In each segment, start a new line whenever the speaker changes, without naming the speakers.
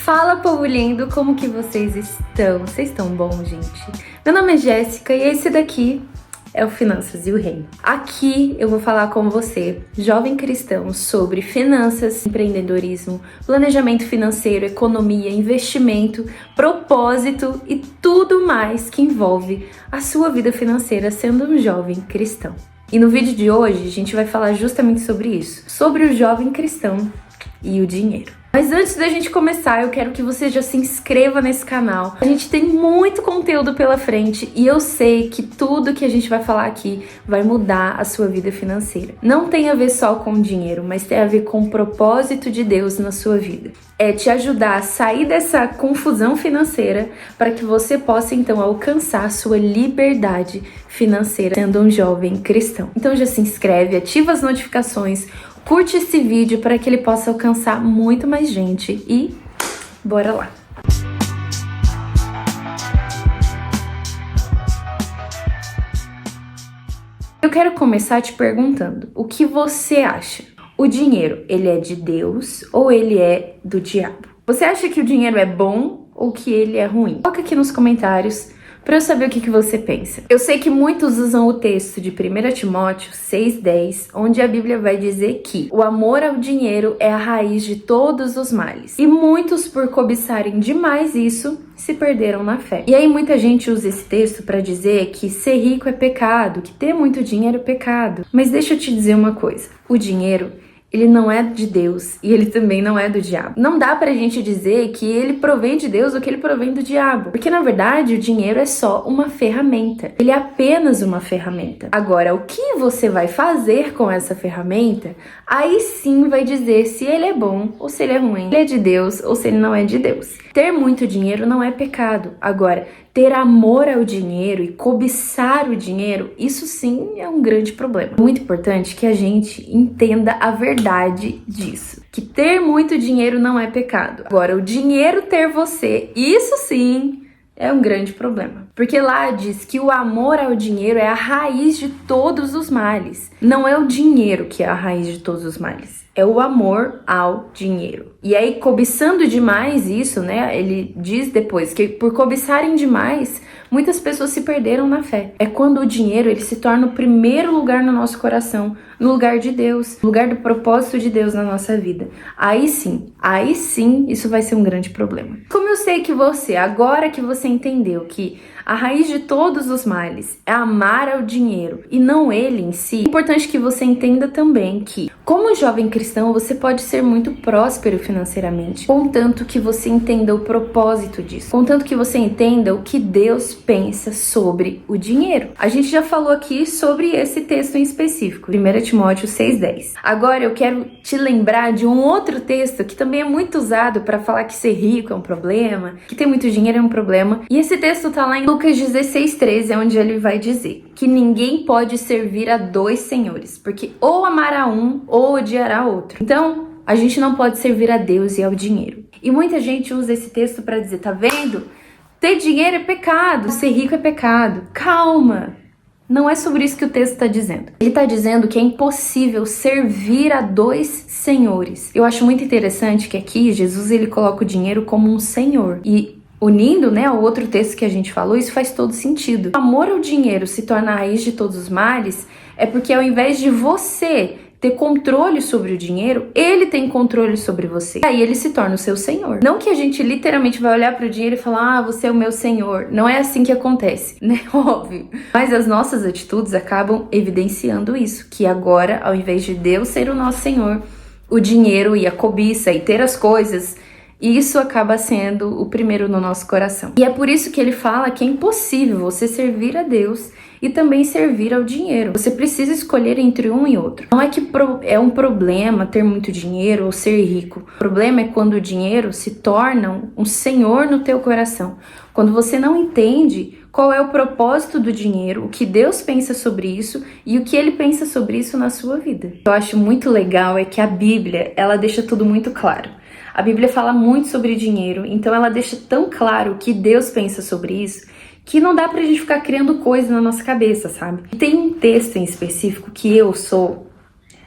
Fala, povo lindo, como que vocês estão? Vocês estão bom, gente? Meu nome é Jéssica e esse daqui é o Finanças e o Reino. Aqui eu vou falar com você, jovem cristão, sobre finanças, empreendedorismo, planejamento financeiro, economia, investimento, propósito e tudo mais que envolve a sua vida financeira sendo um jovem cristão. E no vídeo de hoje a gente vai falar justamente sobre isso, sobre o jovem cristão e o dinheiro. Mas antes da gente começar, eu quero que você já se inscreva nesse canal. A gente tem muito conteúdo pela frente e eu sei que tudo que a gente vai falar aqui vai mudar a sua vida financeira. Não tem a ver só com dinheiro, mas tem a ver com o propósito de Deus na sua vida. É te ajudar a sair dessa confusão financeira para que você possa então alcançar a sua liberdade financeira sendo um jovem cristão. Então já se inscreve, ativa as notificações, curte esse vídeo para que ele possa alcançar muito mais gente e bora lá! Eu quero começar te perguntando, o que você acha? O dinheiro, ele é de Deus ou ele é do diabo? Você acha que o dinheiro é bom ou que ele é ruim? Coloca aqui nos comentários para eu saber o que você pensa. Eu sei que muitos usam o texto de 1 Timóteo 6,10, onde a Bíblia vai dizer que o amor ao dinheiro é a raiz de todos os males. E muitos, por cobiçarem demais isso, se perderam na fé. E aí muita gente usa esse texto para dizer que ser rico é pecado, que ter muito dinheiro é pecado. Mas deixa eu te dizer uma coisa, o dinheiro, ele não é de Deus e ele também não é do diabo. Não dá pra gente dizer que ele provém de Deus ou que ele provém do diabo. Porque na verdade o dinheiro é só uma ferramenta. Ele é apenas uma ferramenta. Agora, o que você vai fazer com essa ferramenta, aí sim vai dizer se ele é bom ou se ele é ruim. Se ele é de Deus ou se ele não é de Deus. Ter muito dinheiro não é pecado. Agora, ter amor ao dinheiro e cobiçar o dinheiro, isso sim é um grande problema. É muito importante que a gente entenda a verdade disso. Que ter muito dinheiro não é pecado. Agora, o dinheiro ter você, isso sim é um grande problema. Porque lá diz que o amor ao dinheiro é a raiz de todos os males. Não é o dinheiro que é a raiz de todos os males. É o amor ao dinheiro. E aí, cobiçando demais isso, né? Ele diz depois que por cobiçarem demais, muitas pessoas se perderam na fé. É quando o dinheiro ele se torna o primeiro lugar no nosso coração, no lugar de Deus, no lugar do propósito de Deus na nossa vida. Aí sim, isso vai ser um grande problema. Como eu sei que você, agora que você entendeu que a raiz de todos os males é amar ao dinheiro e não ele em si, é importante que você entenda também que, como jovem cristão, você pode ser muito próspero financeiramente, contanto que você entenda o propósito disso, contanto que você entenda o que Deus pensa sobre o dinheiro. A gente já falou aqui sobre esse texto em específico, 1 Timóteo 6,10. Agora eu quero te lembrar de um outro texto que também é muito usado para falar que ser rico é um problema, que ter muito dinheiro é um problema, e esse texto tá lá em Lucas 16,13, onde ele vai dizer que ninguém pode servir a dois senhores, porque ou amará um ou odiará outro. Então, a gente não pode servir a Deus e ao dinheiro. E muita gente usa esse texto para dizer, tá vendo? Ter dinheiro é pecado, ser rico é pecado. Calma! Não é sobre isso que o texto está dizendo. Ele está dizendo que é impossível servir a dois senhores. Eu acho muito interessante que aqui Jesus ele coloca o dinheiro como um senhor. E unindo, né, ao outro texto que a gente falou, isso faz todo sentido. O amor ao dinheiro se torna a raiz de todos os males é porque ao invés de você ter controle sobre o dinheiro, ele tem controle sobre você. Aí ele se torna o seu senhor. Não que a gente literalmente vai olhar para o dinheiro e falar, você é o meu senhor. Não é assim que acontece, né? Óbvio. Mas as nossas atitudes acabam evidenciando isso, que agora, ao invés de Deus ser o nosso senhor, o dinheiro e a cobiça e ter as coisas, isso acaba sendo o primeiro no nosso coração. E é por isso que ele fala que é impossível você servir a Deus e também servir ao dinheiro. Você precisa escolher entre um e outro. Não é que é um problema ter muito dinheiro ou ser rico. O problema é quando o dinheiro se torna um senhor no teu coração. Quando você não entende qual é o propósito do dinheiro, o que Deus pensa sobre isso e o que ele pensa sobre isso na sua vida. O que eu acho muito legal é que a Bíblia, ela deixa tudo muito claro. A Bíblia fala muito sobre dinheiro, então ela deixa tão claro o que Deus pensa sobre isso, que não dá pra gente ficar criando coisa na nossa cabeça, sabe? E tem um texto em específico que eu sou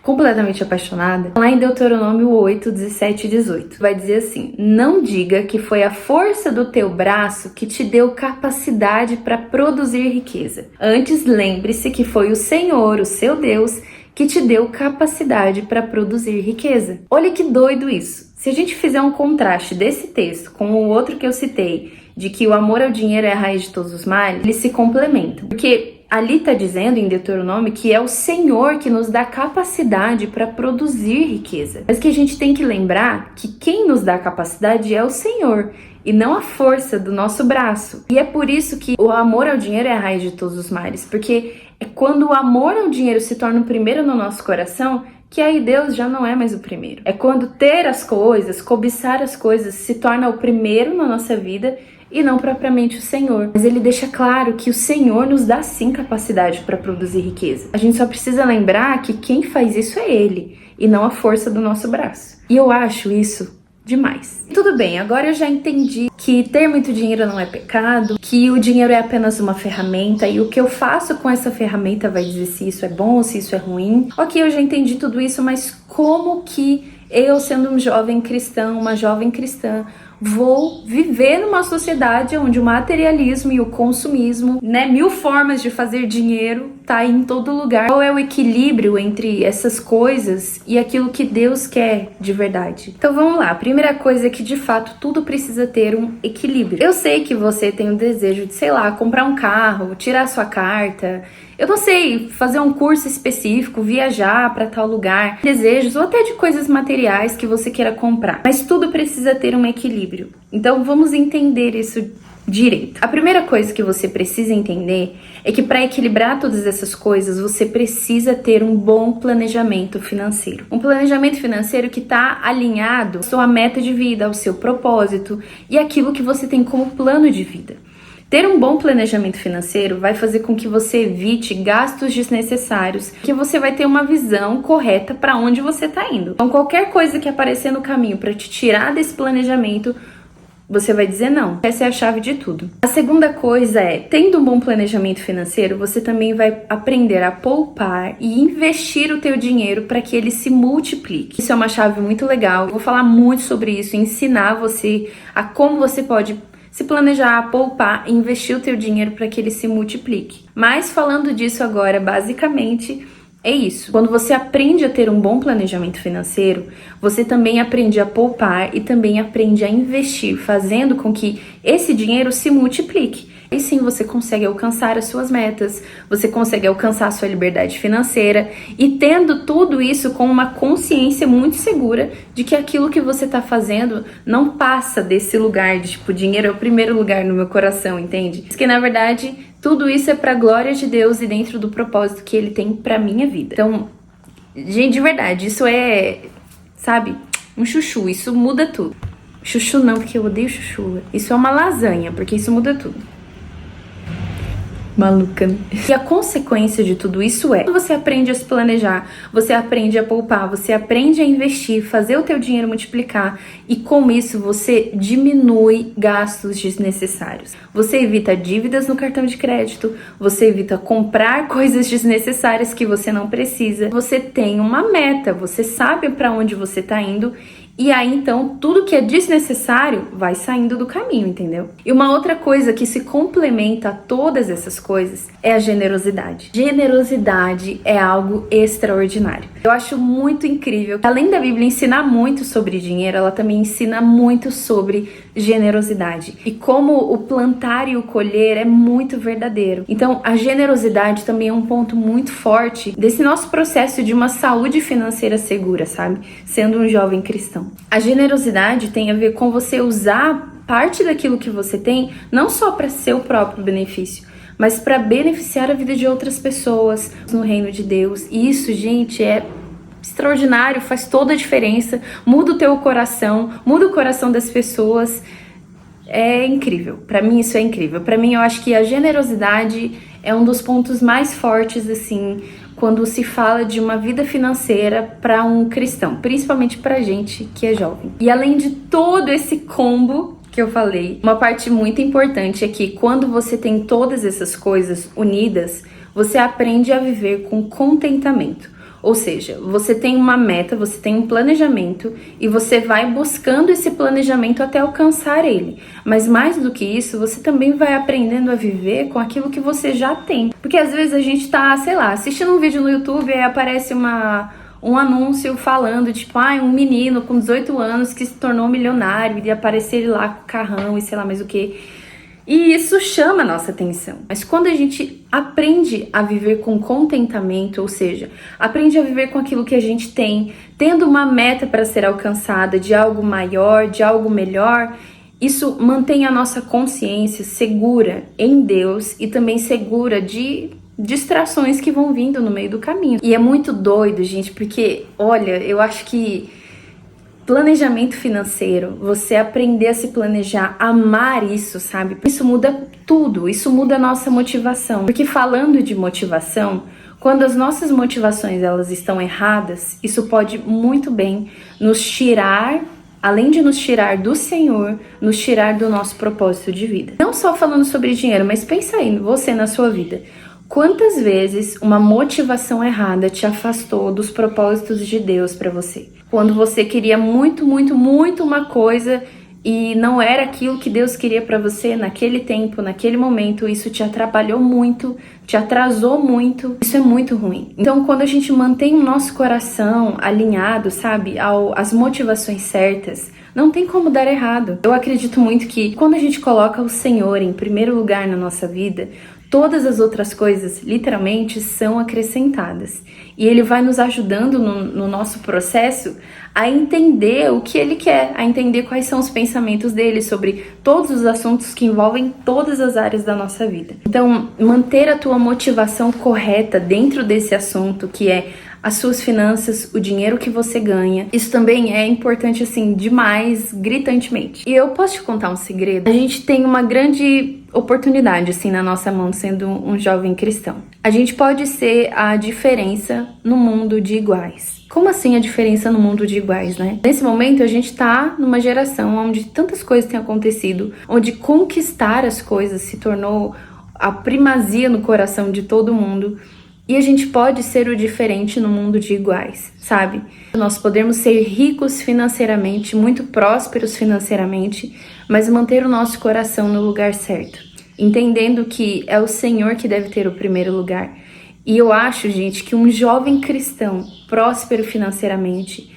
completamente apaixonada. Lá em Deuteronômio 8, 17 e 18. Vai dizer assim: não diga que foi a força do teu braço que te deu capacidade para produzir riqueza. Antes, lembre-se que foi o Senhor, o seu Deus, que te deu capacidade para produzir riqueza. Olha que doido isso. Se a gente fizer um contraste desse texto com o outro que eu citei, de que o amor ao dinheiro é a raiz de todos os males, eles se complementam. Porque ali está dizendo em Deuteronômio que é o Senhor que nos dá capacidade para produzir riqueza. Mas que a gente tem que lembrar que quem nos dá capacidade é o Senhor e não a força do nosso braço. E é por isso que o amor ao dinheiro é a raiz de todos os males, porque é quando o amor ao dinheiro se torna o primeiro no nosso coração que aí Deus já não é mais o primeiro. É quando ter as coisas, cobiçar as coisas, se torna o primeiro na nossa vida e não propriamente o Senhor. Mas ele deixa claro que o Senhor nos dá sim capacidade para produzir riqueza. A gente só precisa lembrar que quem faz isso é Ele e não a força do nosso braço. E eu acho isso demais. Tudo bem, agora eu já entendi que ter muito dinheiro não é pecado, que o dinheiro é apenas uma ferramenta e o que eu faço com essa ferramenta vai dizer se isso é bom, se isso é ruim. Ok, eu já entendi tudo isso, mas como que eu, sendo um jovem cristão, uma jovem cristã, vou viver numa sociedade onde o materialismo e o consumismo, mil formas de fazer dinheiro, tá aí em todo lugar? Qual é o equilíbrio entre essas coisas e aquilo que Deus quer de verdade? Então vamos lá, a primeira coisa é que de fato tudo precisa ter um equilíbrio. Eu sei que você tem o desejo de, sei lá, comprar um carro, tirar sua carta, eu não sei, fazer um curso específico, viajar para tal lugar, desejos ou até de coisas materiais que você queira comprar. Mas tudo precisa ter um equilíbrio. Então vamos entender isso direito. A primeira coisa que você precisa entender é que para equilibrar todas essas coisas, você precisa ter um bom planejamento financeiro. Um planejamento financeiro que está alinhado à sua meta de vida, ao seu propósito e aquilo que você tem como plano de vida. Ter um bom planejamento financeiro vai fazer com que você evite gastos desnecessários, que você vai ter uma visão correta para onde você está indo. Então, qualquer coisa que aparecer no caminho para te tirar desse planejamento, você vai dizer não. Essa é a chave de tudo. A segunda coisa é, tendo um bom planejamento financeiro, você também vai aprender a poupar e investir o teu dinheiro para que ele se multiplique. Isso é uma chave muito legal. Eu vou falar muito sobre isso, ensinar você a como você pode se planejar, poupar e investir o teu dinheiro para que ele se multiplique. Mas falando disso agora, basicamente, é isso. Quando você aprende a ter um bom planejamento financeiro, você também aprende a poupar e também aprende a investir, fazendo com que esse dinheiro se multiplique. Aí sim você consegue alcançar as suas metas, você consegue alcançar a sua liberdade financeira e tendo tudo isso com uma consciência muito segura de que aquilo que você está fazendo não passa desse lugar de tipo, dinheiro é o primeiro lugar no meu coração, entende? Porque na verdade tudo isso é pra glória de Deus e dentro do propósito que Ele tem pra minha vida. Então, gente, de verdade, isso é, sabe, um chuchu, isso muda tudo. Chuchu não, porque eu odeio chuchu. Isso é uma lasanha, porque isso muda tudo. Maluca, né? E a consequência de tudo isso é, quando você aprende a se planejar, você aprende a poupar, você aprende a investir, fazer o teu dinheiro multiplicar e com isso você diminui gastos desnecessários. Você evita dívidas no cartão de crédito, você evita comprar coisas desnecessárias que você não precisa. Você tem uma meta, você sabe para onde você tá indo. E aí, então, tudo que é desnecessário vai saindo do caminho, entendeu? E uma outra coisa que se complementa a todas essas coisas é a generosidade. Generosidade é algo extraordinário. Eu acho muito incrível. Além da Bíblia ensinar muito sobre dinheiro, ela também ensina muito sobre generosidade. E como o plantar e o colher é muito verdadeiro. Então, a generosidade também é um ponto muito forte desse nosso processo de uma saúde financeira segura, sabe? Sendo um jovem cristão. A generosidade tem a ver com você usar parte daquilo que você tem, não só para seu próprio benefício, mas para beneficiar a vida de outras pessoas no reino de Deus. E isso, gente, é extraordinário, faz toda a diferença, muda o teu coração, muda o coração das pessoas. É incrível, para mim isso é incrível. Para mim eu acho que a generosidade é um dos pontos mais fortes, assim, quando se fala de uma vida financeira para um cristão, principalmente pra gente que é jovem. E além de todo esse combo que eu falei, uma parte muito importante é que quando você tem todas essas coisas unidas, você aprende a viver com contentamento. Ou seja, você tem uma meta, você tem um planejamento e você vai buscando esse planejamento até alcançar ele. Mas mais do que isso, você também vai aprendendo a viver com aquilo que você já tem. Porque às vezes a gente tá, sei lá, assistindo um vídeo no YouTube e aí aparece um anúncio falando, tipo, um menino com 18 anos que se tornou milionário e aparecer ele lá com carrão e sei lá mais o que. E isso chama a nossa atenção. Mas quando a gente aprende a viver com contentamento, ou seja, aprende a viver com aquilo que a gente tem, tendo uma meta para ser alcançada, de algo maior, de algo melhor, isso mantém a nossa consciência segura em Deus e também segura de distrações que vão vindo no meio do caminho. E é muito doido, gente, porque, olha, eu acho que planejamento financeiro, você aprender a se planejar, amar isso, sabe? Isso muda tudo, isso muda a nossa motivação. Porque falando de motivação, quando as nossas motivações elas estão erradas, isso pode muito bem nos tirar, além de nos tirar do Senhor, nos tirar do nosso propósito de vida. Não só falando sobre dinheiro, mas pensa aí, você na sua vida. Quantas vezes uma motivação errada te afastou dos propósitos de Deus para você? Quando você queria muito, muito, muito uma coisa e não era aquilo que Deus queria para você naquele tempo, naquele momento, isso te atrapalhou muito, te atrasou muito, isso é muito ruim. Então, quando a gente mantém o nosso coração alinhado, sabe, às motivações certas, não tem como dar errado. Eu acredito muito que quando a gente coloca o Senhor em primeiro lugar na nossa vida, todas as outras coisas, literalmente, são acrescentadas. E Ele vai nos ajudando no nosso processo a entender o que Ele quer, a entender quais são os pensamentos dele sobre todos os assuntos que envolvem todas as áreas da nossa vida. Então, manter a tua motivação correta dentro desse assunto, que é as suas finanças, o dinheiro que você ganha, isso também é importante, assim, demais, gritantemente. E eu posso te contar um segredo? A gente tem uma grande oportunidade, assim, na nossa mão, sendo um jovem cristão. A gente pode ser a diferença no mundo de iguais. Como assim a diferença no mundo de iguais, né? Nesse momento, a gente tá numa geração onde tantas coisas têm acontecido, onde conquistar as coisas se tornou a primazia no coração de todo mundo. E a gente pode ser o diferente no mundo de iguais, sabe? Nós podemos ser ricos financeiramente, muito prósperos financeiramente, mas manter o nosso coração no lugar certo, entendendo que é o Senhor que deve ter o primeiro lugar. E eu acho, gente, que um jovem cristão próspero financeiramente,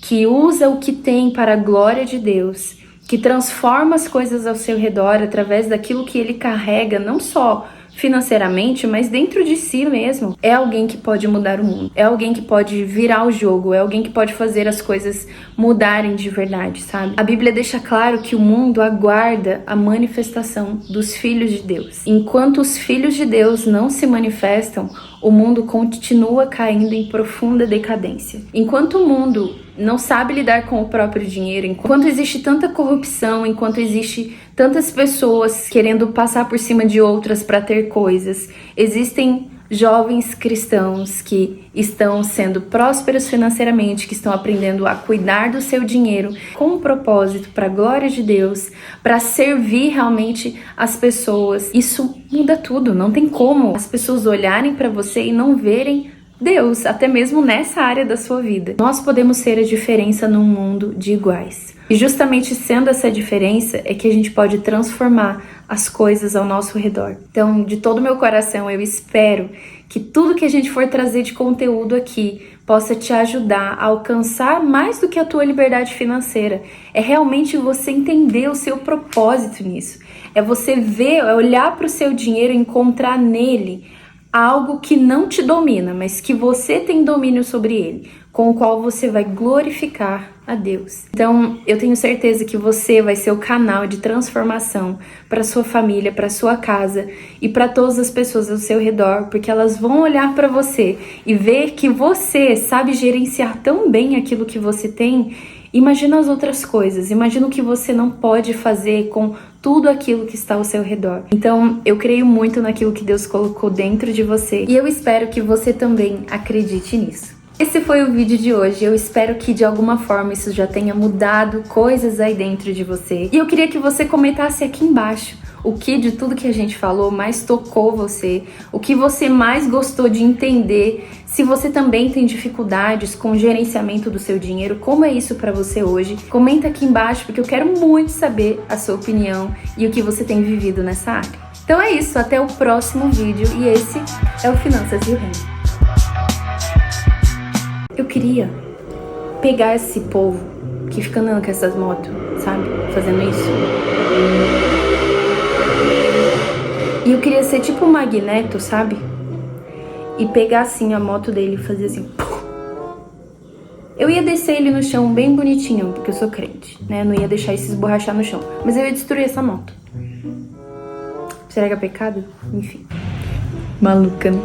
que usa o que tem para a glória de Deus, que transforma as coisas ao seu redor através daquilo que ele carrega, não só financeiramente, mas dentro de si mesmo, é alguém que pode mudar o mundo, é alguém que pode virar o jogo, é alguém que pode fazer as coisas mudarem de verdade, sabe? A Bíblia deixa claro que o mundo aguarda a manifestação dos filhos de Deus. Enquanto os filhos de Deus não se manifestam, o mundo continua caindo em profunda decadência. Enquanto o mundo não sabe lidar com o próprio dinheiro, enquanto existe tanta corrupção, enquanto existe tantas pessoas querendo passar por cima de outras para ter coisas, existem jovens cristãos que estão sendo prósperos financeiramente, que estão aprendendo a cuidar do seu dinheiro com um propósito para a glória de Deus, para servir realmente as pessoas. Isso muda tudo, não tem como as pessoas olharem para você e não verem Deus, até mesmo nessa área da sua vida. Nós podemos ser a diferença num mundo de iguais. E justamente sendo essa diferença é que a gente pode transformar as coisas ao nosso redor. Então, de todo o meu coração, eu espero que tudo que a gente for trazer de conteúdo aqui possa te ajudar a alcançar mais do que a tua liberdade financeira. É realmente você entender o seu propósito nisso. É você ver, é olhar para o seu dinheiro e encontrar nele algo que não te domina, mas que você tem domínio sobre ele, com o qual você vai glorificar a Deus. Então, eu tenho certeza que você vai ser o canal de transformação para sua família, para sua casa e para todas as pessoas ao seu redor, porque elas vão olhar para você e ver que você sabe gerenciar tão bem aquilo que você tem. Imagina as outras coisas, imagina o que você não pode fazer com tudo aquilo que está ao seu redor. Então, eu creio muito naquilo que Deus colocou dentro de você e eu espero que você também acredite nisso. Esse foi o vídeo de hoje. Eu espero que de alguma forma isso já tenha mudado coisas aí dentro de você. E eu queria que você comentasse aqui embaixo o que de tudo que a gente falou mais tocou você, o que você mais gostou de entender, se você também tem dificuldades com o gerenciamento do seu dinheiro, como é isso pra você hoje. Comenta aqui embaixo porque eu quero muito saber a sua opinião e o que você tem vivido nessa área. Então é isso, até o próximo vídeo e esse é o Finanças e o Reino. Eu queria pegar esse povo que fica andando com essas motos, sabe? Fazendo isso. E eu queria ser tipo um Magneto, sabe? E pegar assim a moto dele e fazer assim. Pum. Eu ia descer ele no chão bem bonitinho, porque eu sou crente, né? Eu não ia deixar ele se esborrachar no chão. Mas eu ia destruir essa moto. Será que é pecado? Enfim. Maluca, né?